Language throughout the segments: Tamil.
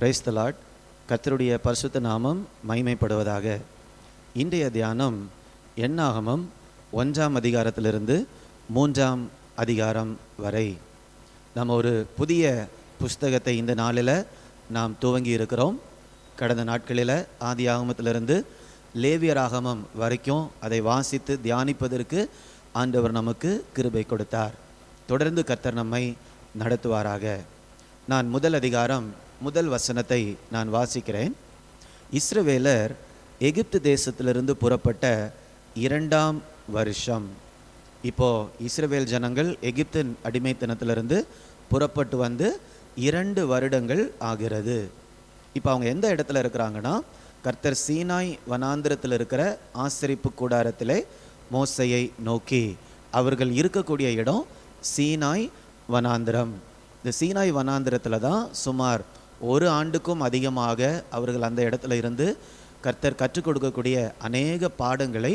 Praise the Lord. கர்த்தருடைய பரிசுத்த நாமம் மகிமைப்படுவதாக. இன்றைய தியானம் என்னாகமம் 1ஆம் அதிகாரத்திலிருந்து 3ஆம் அதிகாரம் வரை. நம்ம ஒரு புதிய புஸ்தகத்தை இந்த நாளில் நாம் துவங்கி இருக்கிறோம். கடந்த நாட்களில் ஆதி ஆகமத்திலிருந்து லேவியராகமம் வரைக்கும் அதை வாசித்து தியானிப்பதற்கு ஆண்டவர் நமக்கு கிருபை கொடுத்தார். தொடர்ந்து கர்த்தர் நம்மை நடத்துவாராக. நான் முதல் அதிகாரம் முதல் வசனத்தை நான் வாசிக்கிறேன். இஸ்ரவேலர் எகிப்து தேசத்திலிருந்து புறப்பட்ட 2ஆம் வருஷம். இப்போது இஸ்ரவேல் ஜனங்கள் எகிப்தின் அடிமைத்தனத்திலிருந்து புறப்பட்டு வந்து 2 வருடங்கள் ஆகிறது. இப்போ அவங்க எந்த இடத்துல இருக்கிறாங்கன்னா, கர்த்தர் சீனாய் வனாந்திரத்தில் இருக்கிற ஆசரிப்பு கூடாரத்திலே மோசையை நோக்கி, அவர்கள் இருக்கக்கூடிய இடம் சீனாய் வனாந்திரம். இந்த சீனாய் வனாந்திரத்தில் தான் சுமார் 1 ஆண்டுக்கும் அதிகமாக அவர்கள் அந்த இடத்துல இருந்து கர்த்தர் கற்றுக் கொடுக்கக்கூடிய அநேக பாடங்களை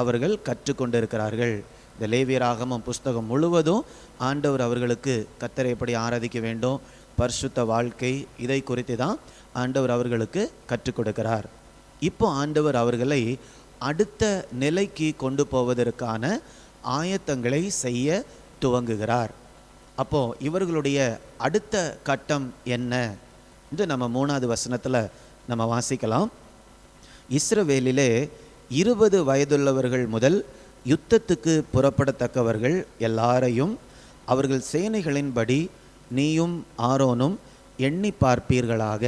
அவர்கள் கற்றுக்கொண்டிருக்கிறார்கள். இந்த லேவியராகமம் புஸ்தகம் முழுவதும் ஆண்டவர் அவர்களுக்கு கர்த்தரை எப்படி ஆராதிக்க வேண்டும், பரிசுத்த வாழ்க்கை, இதை குறித்து தான் ஆண்டவர் அவர்களுக்கு கற்றுக் கொடுக்கிறார். இப்போ ஆண்டவர் அவர்களை அடுத்த நிலைக்கு கொண்டு போவதற்கான ஆயத்தங்களை செய்ய துவங்குகிறார். அப்போது இவர்களுடைய அடுத்த கட்டம் என்ன என்று நம்ம 3ஆவது வசனத்தில் நம்ம வாசிக்கலாம். இஸ்ரவேலிலே 20 வயதுள்ளவர்கள் முதல் யுத்தத்துக்கு புறப்படத்தக்கவர்கள் எல்லாரையும் அவர்கள் சேனைகளின்படி நீயும் ஆரோனும் எண்ணி பார்ப்பீர்களாக.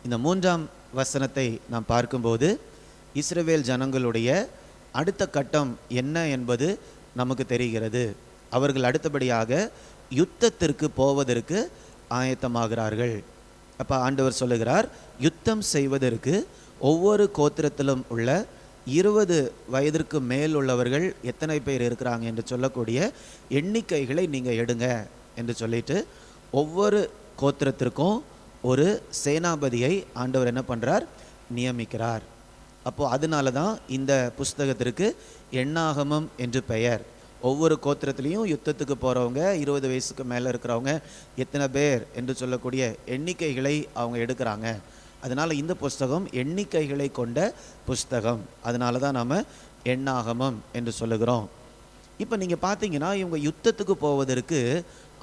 இந்த 3ஆம் வசனத்தை நாம் பார்க்கும்போது இஸ்ரவேல் ஜனங்களுடைய அடுத்த கட்டம் என்ன என்பது நமக்கு தெரிகிறது. அவர்கள் அடுத்தபடியாக யுத்தத்திற்கு போவதற்கு ஆயத்தமாகிறார்கள். அப்போ ஆண்டவர் சொல்லுகிறார், யுத்தம் செய்வதற்கு ஒவ்வொரு கோத்திரத்திலும் உள்ள 20 வயதிற்கு மேல் உள்ளவர்கள் எத்தனை பேர் இருக்கிறாங்க என்று சொல்லக்கூடிய எண்ணிக்கைகளை நீங்கள் எடுங்க என்று சொல்லிட்டு ஒவ்வொரு கோத்திரத்திற்கும் ஒரு சேனாபதியை ஆண்டவர் என்ன பண்ணுறார், நியமிக்கிறார். அப்போது அதனால தான் இந்த புஸ்தகத்திற்கு எண்ணாகமம் என்று பெயர். ஒவ்வொரு கோத்திரத்துலேயும் யுத்தத்துக்கு போகிறவங்க 20 வயசுக்கு மேலே இருக்கிறவங்க எத்தனை பேர் என்று சொல்லக்கூடிய எண்ணிக்கைகளை அவங்க எடுக்கிறாங்க. அதனால் இந்த புஸ்தகம் எண்ணிக்கைகளை கொண்ட புஸ்தகம். அதனால தான் நாம் எண்ணாகமம் என்று சொல்லுகிறோம். இப்போ நீங்கள் பார்த்தீங்கன்னா, இவங்க யுத்தத்துக்கு போவதற்கு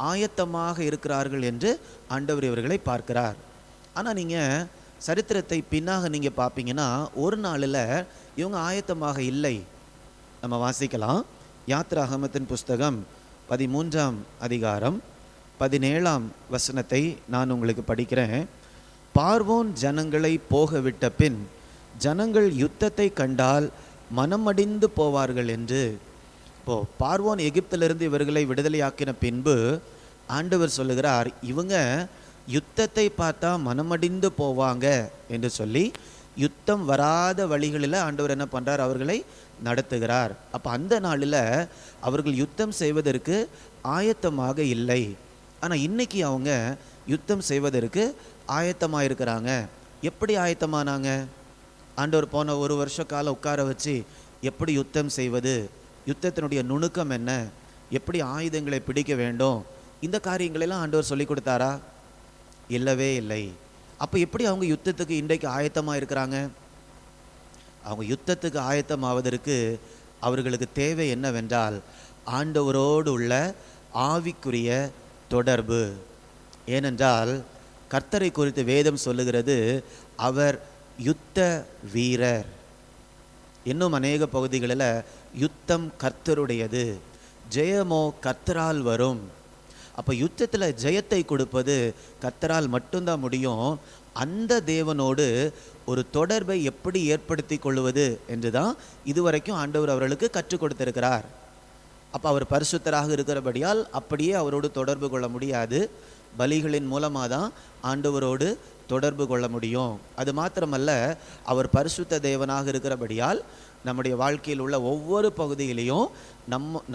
ஆயத்தமாக இருக்கிறார்கள் என்று ஆண்டவர் இவர்களை பார்க்கிறார். ஆனால் நீங்கள் சரித்திரத்தை பின்னாக நீங்கள் பார்ப்பீங்கன்னா, ஒரு நாளில் இவங்க ஆயத்தமாக இல்லை. நம்ம வாசிக்கலாம். யாத்ராகமத்தின் புஸ்தகம் 13ஆம் அதிகாரம் 17ஆம் வசனத்தை நான் உங்களுக்கு படிக்கிறேன். பார்வோன் ஜனங்களை போக விட்ட பின் ஜனங்கள் யுத்தத்தை கண்டால் மனமடிந்து போவார்கள் என்று. இப்போது பார்வோன் எகிப்திலிருந்து இவர்களை விடுதலையாக்கின பின்பு ஆண்டவர் சொல்லுகிறார், இவங்க யுத்தத்தை பார்த்தா மனமடிந்து போவாங்க என்று சொல்லி யுத்தம் வராத வழிகளில் ஆண்டவர் என்ன பண்ணுறார், அவர்களை நடத்துகிறார். அப்போ அந்த நாளில் அவர்கள் யுத்தம் செய்வதற்கு ஆயத்தமாக இல்லை. ஆனால் இன்னைக்கு அவங்க யுத்தம் செய்வதற்கு ஆயத்தமாக இருக்கிறாங்க. எப்படி ஆயத்தமானாங்க? ஆண்டவர் போன 1 வருஷ காலம் உட்கார வச்சு எப்படி யுத்தம் செய்வது, யுத்தத்தினுடைய நுணுக்கம் என்ன, எப்படி ஆயுதங்களை பிடிக்க வேண்டும், இந்த காரியங்களெல்லாம் ஆண்டவர் சொல்லி கொடுத்தாரா? இல்லவே இல்லை. அப்போ எப்படி அவங்க யுத்தத்துக்கு இன்றைக்கு ஆயத்தமாக இருக்கிறாங்க? அவங்க யுத்தத்துக்கு ஆயத்தமாவதற்கு அவர்களுக்கு தேவை என்னவென்றால் ஆண்டவரோடு உள்ள ஆவிக்குரிய தொடர்பு. ஏனென்றால் கர்த்தரை குறித்து வேதம் சொல்லுகிறது, அவர் யுத்த வீரர். இன்னும் அநேக பகுதிகளில் யுத்தம் கர்த்தருடையது, ஜெயமோ கர்த்தரால் வரும். அப்போ யுத்தத்தில் ஜெயத்தை கொடுப்பது கர்த்தரால் மட்டும்தான் முடியும். அந்த தேவனோடு ஒரு தொடர்பை எப்படி ஏற்படுத்தி கொள்வது என்று தான் இதுவரைக்கும் ஆண்டவர் அவர்களுக்கு கற்றுக் கொடுத்திருக்கிறார். அப்போ அவர் பரிசுத்தராக இருக்கிறபடியால் அப்படியே அவரோடு தொடர்பு கொள்ள முடியாது. பலிகளின் மூலமாக தான் ஆண்டவரோடு தொடர்பு கொள்ள முடியும். அது மாத்திரமல்ல, அவர் பரிசுத்த தேவனாக இருக்கிறபடியால் நம்முடைய வாழ்க்கையில் உள்ள ஒவ்வொரு பகுதியிலையும்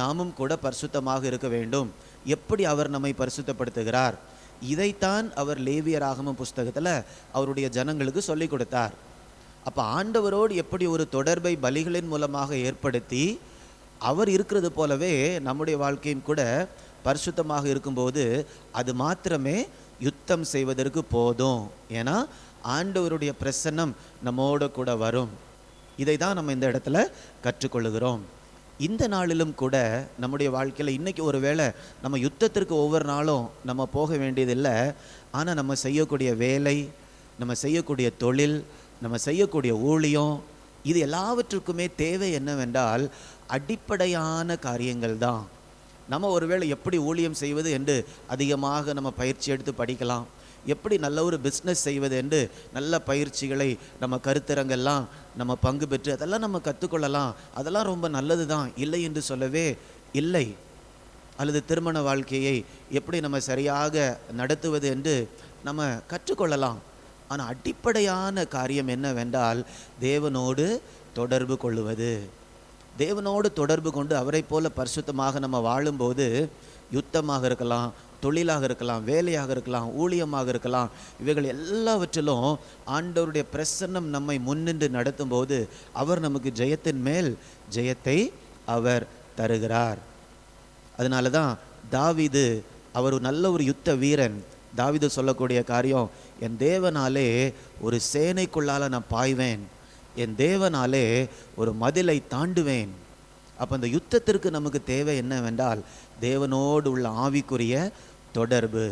நாமும் கூட பரிசுத்தமாக இருக்க வேண்டும். எப்படி அவர் நம்மை பரிசுத்தப்படுத்துகிறார், இதைத்தான் அவர் லேவியராகமம் புஸ்தகத்தில் அவருடைய ஜனங்களுக்கு சொல்லி கொடுத்தார். அப்போ ஆண்டவரோடு எப்படி ஒரு தொடர்பை பலிகளின் மூலமாக ஏற்படுத்தி அவர் இருக்கிறது போலவே நம்முடைய வாழ்க்கையும் கூட பரிசுத்தமாக இருக்கும்போது அது மாத்திரமே யுத்தம் செய்வதற்கு போதும். ஏன்னா ஆண்டவருடைய பிரசன்னம் நம்மோட கூட வரும். இதை தான் நம்ம இந்த இடத்துல கற்றுக்கொள்ளுகிறோம். இந்த நாளிலும் கூட நம்முடைய வாழ்க்கையில் இன்றைக்கி ஒரு வேளை நம்ம யுத்தத்திற்கு ஒவ்வொரு நாளும் நம்ம போக வேண்டியதில்லை. ஆனால் நம்ம செய்யக்கூடிய வேலை, நம்ம செய்யக்கூடிய தொழில், நம்ம செய்யக்கூடிய ஊழியம், இது எல்லாவற்றுக்குமே தேவை என்னவென்றால் அடிப்படையான காரியங்கள் தான். நம்ம ஒருவேளை எப்படி ஊழியம் செய்வது என்று அதிகமாக நம்ம பயிற்சி எடுத்து படிக்கலாம். எப்படி நல்ல ஒரு பிஸ்னஸ் செய்வது என்று நல்ல பயிற்சிகளை நம்ம கருத்தரங்கெல்லாம் நம்ம பங்கு பெற்று அதெல்லாம் நம்ம கற்றுக்கொள்ளலாம். அதெல்லாம் ரொம்ப நல்லது தான், இல்லை என்று சொல்லவே இல்லை. அல்லது திருமண வாழ்க்கையை எப்படி நம்ம சரியாக நடத்துவது என்று நம்ம கற்றுக்கொள்ளலாம். ஆனால் அடிப்படையான காரியம் என்னவென்றால் தேவனோடு தொடர்பு கொள்ளுவது. தேவனோடு தொடர்பு கொண்டு அவரை போல பரிசுத்தமாக நம்ம வாழும்போது யுத்தமாக இருக்கலாம், தொழிலாக இருக்கலாம், வேலையாக இருக்கலாம், ஊழியமாக இருக்கலாம், இவைகள் எல்லாவற்றிலும் ஆண்டவருடைய பிரசன்னம் நம்மை முன்னின்று நடத்தும் போது அவர் நமக்கு ஜெயத்தின் மேல் ஜெயத்தை அவர் தருகிறார். அதனால தான் தாவீது அவர் நல்ல ஒரு யுத்த வீரன். தாவீது சொல்லக்கூடிய காரியம், என் தேவனாலே ஒரு சேனைக்குள்ளால நான் பாய்வேன், என் தேவனாலே ஒரு மதிலை தாண்டுவேன். அப்போ அந்த யுத்தத்திற்கு நமக்கு தேவை என்னவென்றால் தேவனோடு உள்ள ஆவிக்குரிய தொடர்பு.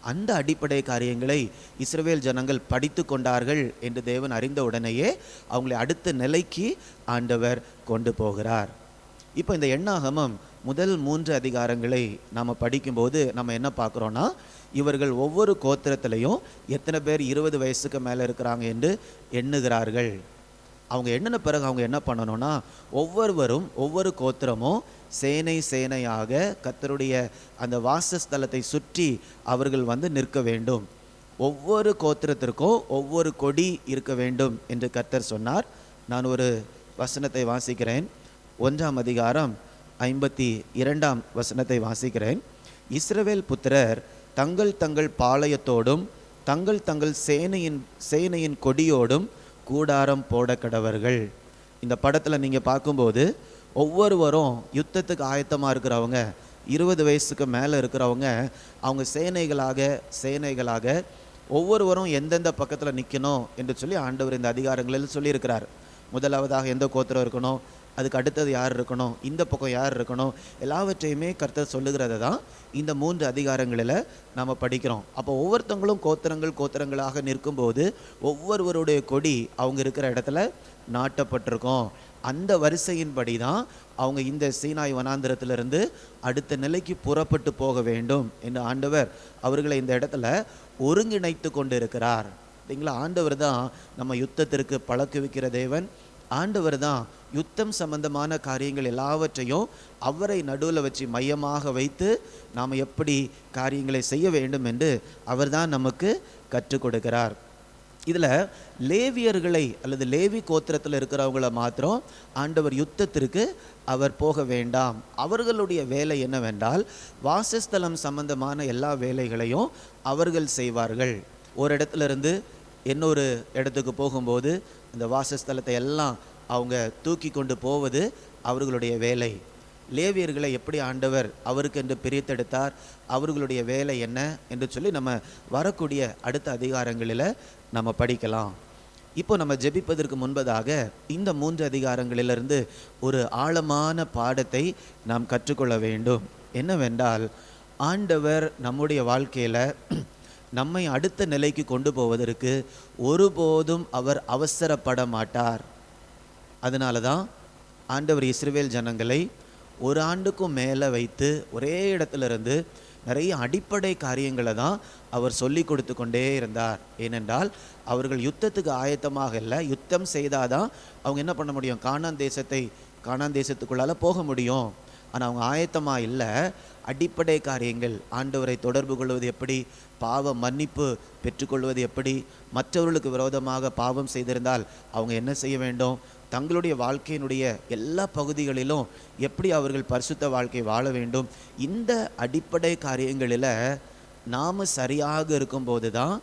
அந்த அடிப்படை காரியங்களை இஸ்ரவேல் ஜனங்கள் படித்து கொண்டார்கள் என்று தேவன் அறிந்த உடனேயே அவங்களை அடுத்த நிலைக்கு ஆண்டவர் கொண்டு போகிறார். இப்போ இந்த எண்ணாகமம் முதல் 3 அதிகாரங்களை நாம் படிக்கும்போது நம்ம என்ன பார்க்குறோன்னா, இவர்கள் ஒவ்வொரு கோத்திரத்திலையும் எத்தனை பேர் 20 வயசுக்கு மேலே இருக்கிறாங்க என்று எண்ணுகிறார்கள். அவங்க எண்ணின பிறகு அவங்க என்ன பண்ணணும்னா, ஒவ்வொருவரும் ஒவ்வொரு கோத்திரமும் சேனை சேனையாக கர்த்தருடைய அந்த வாசஸ்தலத்தை சுற்றி அவர்கள் நிற்க வேண்டும். ஒவ்வொரு கோத்திரத்திற்கும் ஒவ்வொரு கொடி இருக்க வேண்டும் என்று கர்த்தர் சொன்னார். நான் ஒரு வசனத்தை வாசிக்கிறேன். 1ஆம் அதிகாரம் 52ஆம் வசனத்தை வாசிக்கிறேன். இஸ்ரவேல் புத்திரர் தங்கள் தங்கள் பாளையத்தோடும் தங்கள் தங்கள் சேனையின் கொடியோடும் கூடாரம் போட கடவர்கள். இந்த படத்தில் நீங்கள் பார்க்கும்போது ஒவ்வொருவரும் யுத்தத்துக்கு ஆயத்தமாக இருக்கிறவங்க, 20 வயசுக்கு மேலே இருக்கிறவங்க, அவங்க சேனைகளாக ஒவ்வொருவரும் எந்தெந்த பக்கத்தில் நிற்கணும் என்று சொல்லி ஆண்டவர் இந்த அதிகாரங்களில் சொல்லியிருக்கிறார். முதலாவதாக எந்த கோத்திரம் இருக்கணும், அதுக்கு அடுத்தது யார் இருக்கணும், இந்த பக்கம் யார் இருக்கணும், எல்லாவற்றையுமே கர்த்தர் சொல்லுகிறத தான் இந்த 3 அதிகாரங்களில் நாம் படிக்கிறோம். அப்போ ஒவ்வொருத்தங்களும் கோத்திரங்களாக நிற்கும்போது ஒவ்வொருவருடைய கொடி அவங்க இருக்கிற இடத்துல நாட்டப்பட்டிருக்கும். அந்த வரிசையின்படி தான் அவங்க இந்த சீனாய் வனாந்திரத்திலிருந்து அடுத்த நிலைக்கு புறப்பட்டு போக வேண்டும் என்று ஆண்டவர் அவர்களை இந்த இடத்துல ஒருங்கிணைத்து கொண்டு இருக்கிறார். சரிங்களா? ஆண்டவர் தான் நம்ம யுத்தத்திற்கு பழக்குவிக்கிற தேவன். ஆண்டவர் தான் யுத்தம் சம்பந்தமான காரியங்கள் எல்லாவற்றையும் அவரை நடுவில் வச்சு மையமாக வைத்து நாம் எப்படி காரியங்களை செய்ய வேண்டும் என்று அவர் தான் நமக்கு கற்றுக் கொடுக்கிறார். இதில் லேவியர்களை அல்லது லேவி கோத்திரத்தில் இருக்கிறவங்கள மாத்திரம் ஆண்டவர் யுத்தத்திற்கு அவர் போக வேண்டாம். அவர்களுடைய வேலை என்னவென்றால் வாசஸ்தலம் சம்பந்தமான எல்லா வேலைகளையும் அவர்கள் செய்வார்கள். ஒரு இடத்துல இருந்து இன்னொரு இடத்துக்கு போகும்போது இந்த வாசஸ்தலத்தை எல்லாம் அவங்க தூக்கி கொண்டு போவது அவர்களுடைய வேலை. லேவியர்களை எப்படி ஆண்டவர் அவருக்கு என்று பிரித்தெடுத்தார், அவர்களுடைய வேலை என்ன என்று சொல்லி நம்ம வரக்கூடிய அடுத்த அதிகாரங்களில் நம்ம படிக்கலாம். இப்போ நம்ம ஜெபிப்பதற்கு முன்பதாக இந்த 3 அதிகாரங்களிலிருந்து ஒரு ஆழமான பாடத்தை நாம் கற்றுக்கொள்ள வேண்டும். என்னவென்றால், ஆண்டவர் நம்முடைய வாழ்க்கையில் நம்மை அடுத்த நிலைக்கு கொண்டு போவதற்கு ஒருபோதும் அவர் அவசரப்பட மாட்டார். அதனால தான் ஆண்டவர் இஸ்ரவேல் ஜனங்களை ஒரு ஆண்டுக்கும் மேலே வைத்து ஒரே இடத்துல இருந்து நிறைய அடிப்படை காரியங்களை தான் அவர் சொல்லி கொடுத்து கொண்டே இருந்தார். ஏனென்றால் அவர்கள் யுத்தத்துக்கு ஆயத்தமாக இல்லை. யுத்தம் செய்தாதான் அவங்க என்ன பண்ண முடியும், கானான் தேசத்துக்குள்ளால போக முடியும். ஆனால் அவங்க ஆயத்தமாக இல்லை. அடிப்படை காரியங்கள், ஆண்டவரை தொடர்பு கொள்வது எப்படி, பாவ மன்னிப்பு பெற்றுக்கொள்வது எப்படி, மற்றவர்களுக்கு விரோதமாக பாவம் செய்திருந்தால் அவங்க என்ன செய்ய வேண்டும், தங்களுடைய வாழ்க்கையினுடைய எல்லா பகுதிகளிலும் எப்படி அவர்கள் பரிசுத்த வாழ்க்கை வாழ வேண்டும், இந்த அடிப்படை காரியங்களில் நாம் சரியாக இருக்கும்போது தான்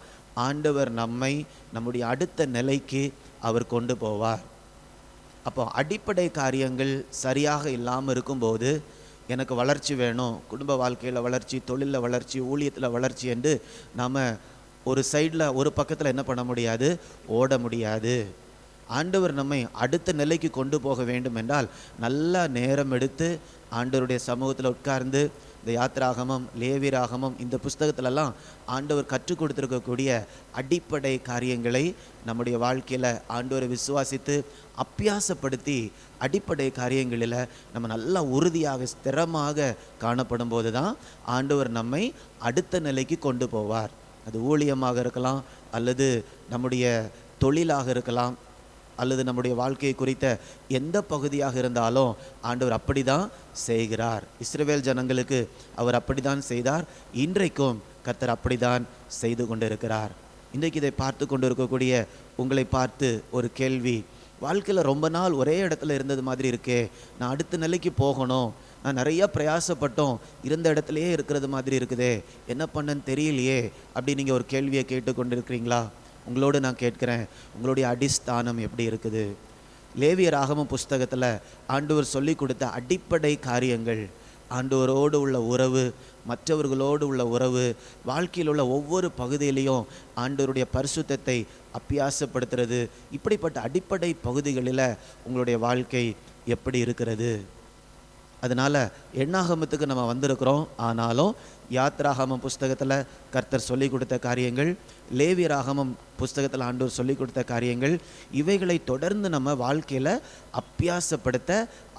ஆண்டவர் நம்மை நம்முடைய அடுத்த நிலைக்கு அவர் கொண்டு போவார். அப்போ அடிப்படை காரியங்கள் சரியாக இல்லாமல் இருக்கும்போது எனக்கு வளர்ச்சி வேணும், குடும்ப வாழ்க்கையில் வளர்ச்சி, தொழிலில் வளர்ச்சி, ஊழியத்தில் வளர்ச்சி என்று நாம் ஒரு சைடில் ஒரு பக்கத்தில் என்ன பண்ண முடியாது, ஓட முடியாது. ஆண்டவர் நம்மை அடுத்த நிலைக்கு கொண்டு போக வேண்டும் என்றால் நல்லா நேரம் எடுத்து ஆண்டவருடைய சமூகத்தில் உட்கார்ந்து இந்த யாத்திராகமம், லேவியராகமம், இந்த புஸ்தகத்திலெல்லாம் ஆண்டவர் கற்றுக் கொடுத்துருக்கக்கூடிய அடிப்படை காரியங்களை நம்முடைய வாழ்க்கையில் ஆண்டவரை விசுவாசித்து அப்பியாசப்படுத்தி அடிப்படை காரியங்களில் நம்ம நல்லா உறுதியாக ஸ்திரமாக காணப்படும் போது தான் ஆண்டவர் நம்மை அடுத்த நிலைக்கு கொண்டு போவார். அது ஊழியமாக இருக்கலாம், அல்லது நம்முடைய தொழிலாக இருக்கலாம், அல்லது நம்முடைய வாழ்க்கையை குறித்த எந்த பகுதியாக இருந்தாலும் ஆண்டவர் அப்படி தான் செய்கிறார். இஸ்ரவேல் ஜனங்களுக்கு அவர் அப்படி தான் செய்தார். இன்றைக்கும் கர்த்தர் அப்படி தான் செய்து கொண்டிருக்கிறார். இன்றைக்கு இதை பார்த்து கொண்டு இருக்கக்கூடிய உங்களை பார்த்து ஒரு கேள்வி, வாழ்க்கையில் ரொம்ப நாள் ஒரே இடத்துல இருந்தது மாதிரி இருக்கே, நான் அடுத்த நிலைக்கு போகணும், நான் நிறையா பிரயாசப்பட்டோம், இருந்த இடத்துலையே இருக்கிறது மாதிரி இருக்குதே, என்ன பண்ணன்னு தெரியலையே அப்படி நீங்கள் ஒரு கேள்வியை கேட்டு இருக்கிறீங்களா? உங்களோடு நான் கேட்குறேன், உங்களுடைய அடிஸ்தானம் எப்படி இருக்குது? லேவியராகமம் புஸ்தகத்தில் ஆண்டவர் சொல்லி கொடுத்த அடிப்படை காரியங்கள், ஆண்டவரோடு உள்ள உறவு, மற்றவர்களோடு உள்ள உறவு, வாழ்க்கையில் உள்ள ஒவ்வொரு பகுதியிலையும் ஆண்டவருடைய பரிசுத்தத்தை அப்பியாசப்படுத்துறது, இப்படிப்பட்ட அடிப்படை பகுதிகளில் உங்களுடைய வாழ்க்கை எப்படி இருக்கிறது? அதனால் எண்ணாகமத்துக்கு நம்ம வந்திருக்கிறோம். ஆனாலும் யாத்ராகமம் புஸ்தகத்தில் கர்த்தர் சொல்லி கொடுத்த காரியங்கள், லேவியராகமம் புஸ்தகத்தில் ஆண்டவர் சொல்லி கொடுத்த காரியங்கள், இவைகளை தொடர்ந்து நம்ம வாழ்க்கையில் அப்பியாசப்படுத்த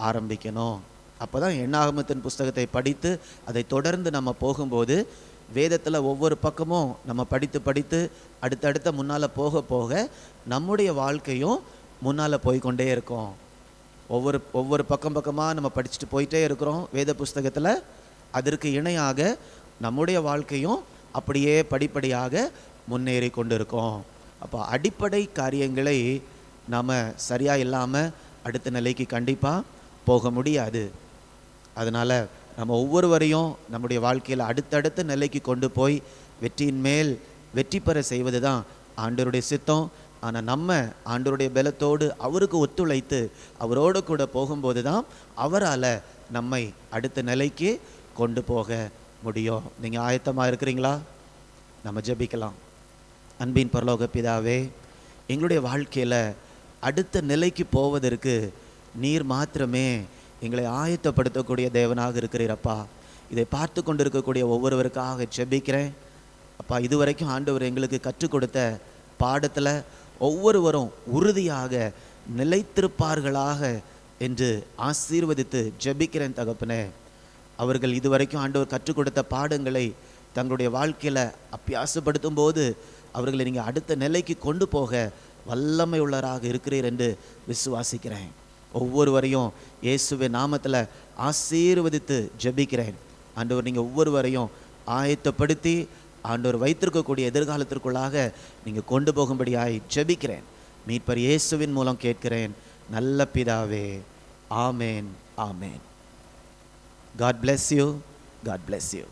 ஆரம்பிக்கணும். அப்போ தான் எண்ணாகமத்தின் புஸ்தகத்தை படித்து அதை தொடர்ந்து நம்ம போகும்போது வேதத்தில் ஒவ்வொரு பக்கமும் நம்ம படித்து அடுத்தடுத்த முன்னால் போக போக நம்முடைய வாழ்க்கையும் முன்னால் போய்கொண்டே இருக்கும். ஒவ்வொரு பக்கமாக நம்ம படிச்சுட்டு போயிட்டே இருக்கிறோம் வேத புஸ்தகத்தில். அதற்கு இணையாக நம்முடைய வாழ்க்கையும் அப்படியே படிப்படியாக முன்னேறி கொண்டு இருக்கோம். அப்போ அடிப்படை காரியங்களை நாம் சரியாக இல்லாமல் அடுத்த நிலைக்கு கண்டிப்பாக போக முடியாது. அதனால் நம்ம ஒவ்வொருவரையும் நம்முடைய வாழ்க்கையில் அடுத்தடுத்த நிலைக்கு கொண்டு போய் வெற்றியின் மேல் வெற்றி பெற செய்வது தான் ஆண்டவருடைய சித்தம். ஆனால் நம்ம ஆண்டவருடைய பலத்தோடு அவருக்கு ஒத்துழைத்து அவரோடு கூட போகும்போது தான் அவரால் நம்மை அடுத்த நிலைக்கு கொண்டு போக முடியும். நீங்கள் ஆயத்தமாக இருக்கிறீங்களா? நம்ம ஜெபிக்கலாம். அன்பின் பரலோக பிதாவே, எங்களுடைய வாழ்க்கையில் அடுத்த நிலைக்கு போவதற்கு நீர் மாத்திரமே எங்களை ஆயத்தப்படுத்தக்கூடிய தேவனாக இருக்கிறீரப்பா. இதை பார்த்து கொண்டு இருக்கக்கூடிய ஒவ்வொருவருக்காக ஜெபிக்கிறேன் அப்பா. இதுவரைக்கும் ஆண்டவர் எங்களுக்கு கற்றுக் கொடுத்த பாடத்தில் ஒவ்வொருவரும் உறுதியாக நிலைத்திருப்பார்களாக என்று ஆசீர்வதித்து ஜெபிக்கிறேன் தகப்பனே. அவர்கள் இதுவரைக்கும் ஆண்டவர் கற்றுக் கொடுத்த பாடங்களை தங்களுடைய வாழ்க்கையில் அப்பியாசப்படுத்தும் போது அவர்களை நீங்கள் அடுத்த நிலைக்கு கொண்டு போக வல்லமை உள்ளவராக இருக்கிறீர் என்று விசுவாசிக்கிறேன். ஒவ்வொருவரையும் இயேசுவின் நாமத்தில் ஆசீர்வதித்து ஜெபிக்கிறேன். ஆண்டவர் நீங்கள் ஒவ்வொருவரையும் ஆயத்தப்படுத்தி ஆண்டவர் வைத்திருக்கக்கூடிய எதிர்காலத்திற்குள்ளாக நீங்கள் கொண்டு போகும்படியாய் ஜெபிக்கிறேன். மீட்பர் இயேசுவின் மூலம் கேட்கிறேன் நல்ல பிதாவே. ஆமேன், ஆமேன். God bless you. God bless you.